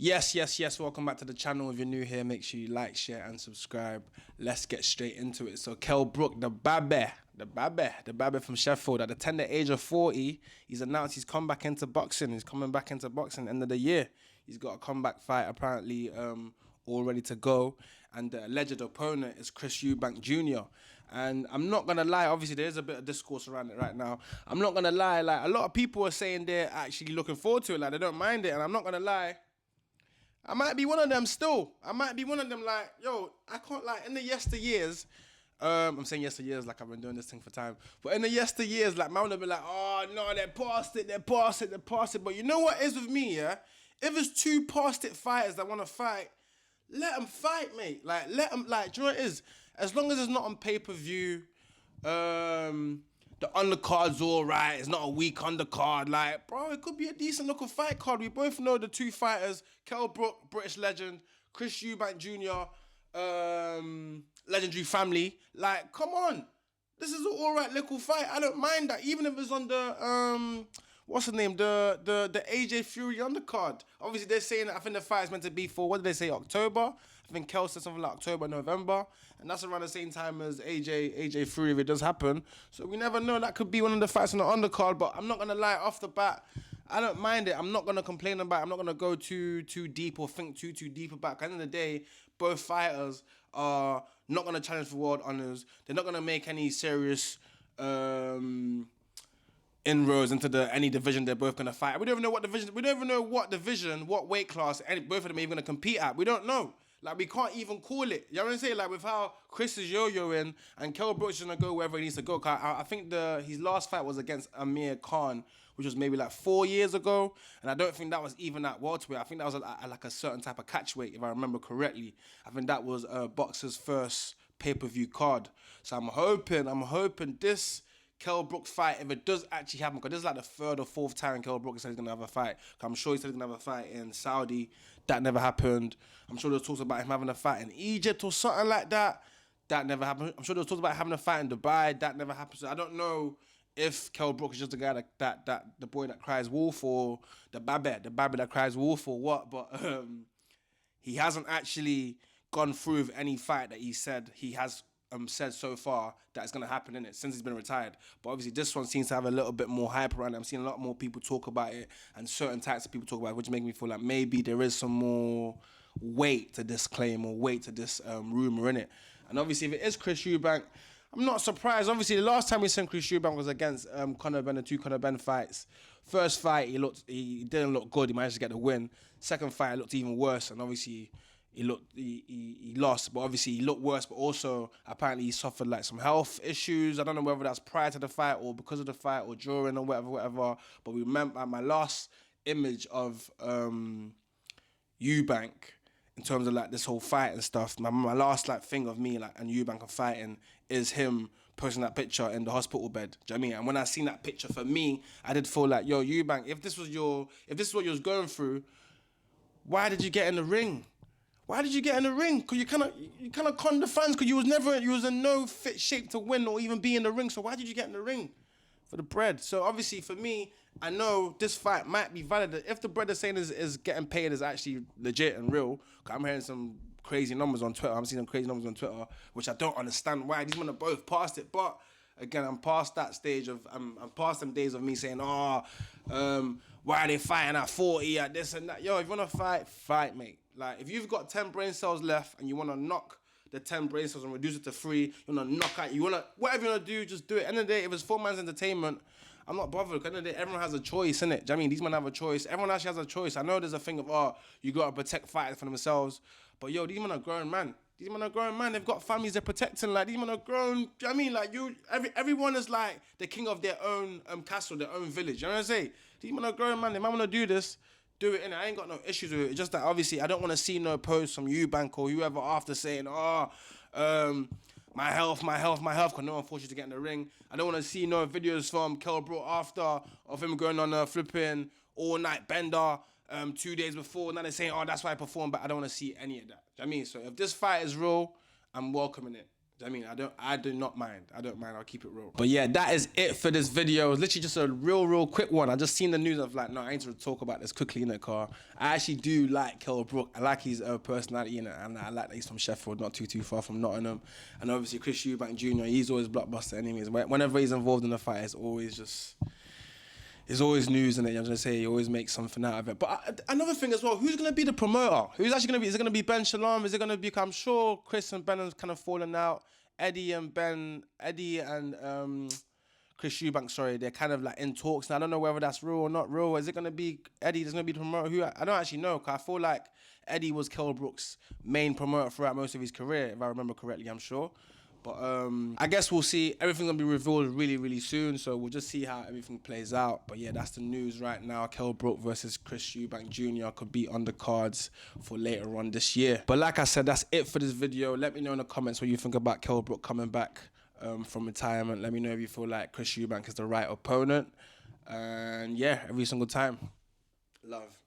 Yes. Welcome back to the channel. If you're new here, make sure you like, share, and subscribe. Let's get straight into it. So, Kel Brook, the babe from Sheffield, at the tender age of 40, he's announced he's come back into boxing. He's coming back into boxing end of the year. He's got a comeback fight apparently all ready to go, and the alleged opponent is Chris Eubank Jr. And I'm not gonna lie, obviously there is a bit of discourse around it right now. I'm not gonna lie, like a lot of people are saying they're actually looking forward to it, like they don't mind it, and I'm not gonna lie. I might be one of them still. I might be one of them like, yo, I can't like in the yesteryears. I'm saying yesteryears like I've been doing this thing for time. But in the yesteryears, like man would have been like, oh no, they're past it. But you know what is with me, yeah? If it's two past it fighters that want to fight, let them fight, mate. Like, let them, like, do you know what it is? As long as it's not on pay-per-view, the undercard's all right. It's not a weak undercard. Like, bro, it could be a decent looking fight card. We both know the two fighters: Kel Brook, British legend; Chris Eubank Jr., legendary family. Like, come on, this is an all right little fight. I don't mind that, even if it's on the what's the name? The AJ Fury undercard. Obviously, they're saying that I think the fight is meant to be for, what did they say, October? I think Kel said something like October, November, and that's around the same time as AJ Fury if it does happen. So we never know. That could be one of the fights on the undercard. But I'm not gonna lie, off the bat, I don't mind it. I'm not gonna complain about it. I'm not gonna go too deep or think too deep about it. At the end of the day, both fighters are not gonna challenge for world honors. They're not gonna make any serious inroads into any division they're both gonna fight. We don't even know what division. We don't even know what division, what weight class, any both of them are even gonna compete at. We don't know. Like, we can't even call it. You know what I'm saying? Like, with how Chris is yo-yoing and Kel Brook's gonna go wherever he needs to go. I think his last fight was against Amir Khan, which was maybe like 4 years ago, and I don't think that was even at welterweight. I think that was at like a certain type of catch weight, if I remember correctly. I think that was boxer's first pay-per-view card. So I'm hoping this Kel Brook fight, if it does actually happen, because this is like the third or fourth time Kel Brook said he's gonna have a fight. I'm sure he said he's gonna have a fight in Saudi. That never happened. I'm sure there's talks about him having a fight in Egypt or something like that. That never happened. I'm sure there's talks about having a fight in Dubai. That never happened. So I don't know if Kel Brook is just the guy that the boy that cries wolf, or the babe that cries wolf, or what. But he hasn't actually gone through with any fight that he said he has said so far that it's going to happen in it since he's been retired. But obviously this one seems to have a little bit more hype around it. I'm seeing a lot more people talk about it, and certain types of people talk about it, which make me feel like maybe there is some more weight to this claim or weight to this rumor in it. And obviously if it is Chris Eubank, I'm not surprised. Obviously the last time we seen Chris Eubank was against Conor Benn, the two Conor Benn fights. First fight he didn't look good. He managed to get the win. Second fight it looked even worse, and obviously he lost, but obviously he looked worse. But also apparently he suffered like some health issues. I don't know whether that's prior to the fight or because of the fight or during or whatever. But we remember my last image of Eubank in terms of like this whole fight and stuff. My last like thing of me like and Eubank are fighting is him posting that picture in the hospital bed. Do you know what I mean? And when I seen that picture, for me, I did feel like, yo, Eubank, if this is what you was going through, why did you get in the ring? Why did you get in the ring? Because you kind of conned the fans, because you was in no fit shape to win or even be in the ring. So why did you get in the ring? For the bread. So obviously for me, I know this fight might be valid. If the bread they're saying is getting paid is actually legit and real, because I'm hearing some crazy numbers on Twitter. I'm seeing some crazy numbers on Twitter, which I don't understand why. These men are both past it. But again, I'm past that stage of, I'm past them days of me saying, why are they fighting at 40, at this and that? Yo, if you want to fight, mate. Like, if you've got 10 brain cells left and you want to knock the 10 brain cells and reduce it to 3, you want to knock out, whatever you want to do, just do it. End of the day, if it's 4 man's entertainment, I'm not bothered. At the end of the day, everyone has a choice, innit? Do you know what I mean? These men have a choice. Everyone actually has a choice. I know there's a thing of, you got to protect fighters for themselves. But yo, these men are grown man. These men are grown man. They've got families they're protecting. Like, these men are grown. Do you know what I mean? Like, everyone is like the king of their own castle, their own village. You know what I'm saying? These men are grown man. They might want to do this. Do it, and I ain't got no issues with it. It's just that obviously I don't want to see no posts from Eubank or whoever after saying, my health, because no one forced you to get in the ring. I don't want to see no videos from Kel Brook after of him going on a flipping all-night bender 2 days before. Now they're saying, that's why I performed, but I don't want to see any of that. Do you know what I mean? So if this fight is real, I'm welcoming it. I mean, I do not mind. I don't mind. I'll keep it real. But yeah, that is it for this video. It's literally just a real quick one. I just seen the news of like, no, I need to talk about this quickly in the car. I actually do like Kel Brook. I like his personality in it, and I like that he's from Sheffield, not too far from Nottingham. And obviously Chris Eubank Jr. He's always blockbuster. Anyways, whenever he's involved in the fight, it's always news in it. I'm gonna say he always makes something out of it. But another thing as well, who's gonna be the promoter? Who's actually gonna be? Is it gonna be Ben Shalom? Is it gonna be? I'm sure Chris and Ben have kind of fallen out. Eddie and Chris Eubank, sorry, they're kind of like in talks. Now I don't know whether that's real or not real. Is it gonna be Eddie? That's gonna be the promoter? Who? I don't actually know. Cause I feel like Eddie was Kel Brook's main promoter throughout most of his career, if I remember correctly. I'm sure. But I guess we'll see. Everything's gonna be revealed really soon, so we'll just see how everything plays out. But yeah, that's the news right now. Kel Brook versus Chris Eubank Jr. could be on the cards for later on this year. But like I said, that's it for this video. Let me know in the comments what you think about Kel Brook coming back from retirement. Let me know if you feel like Chris Eubank is the right opponent. And yeah, every single time. Love.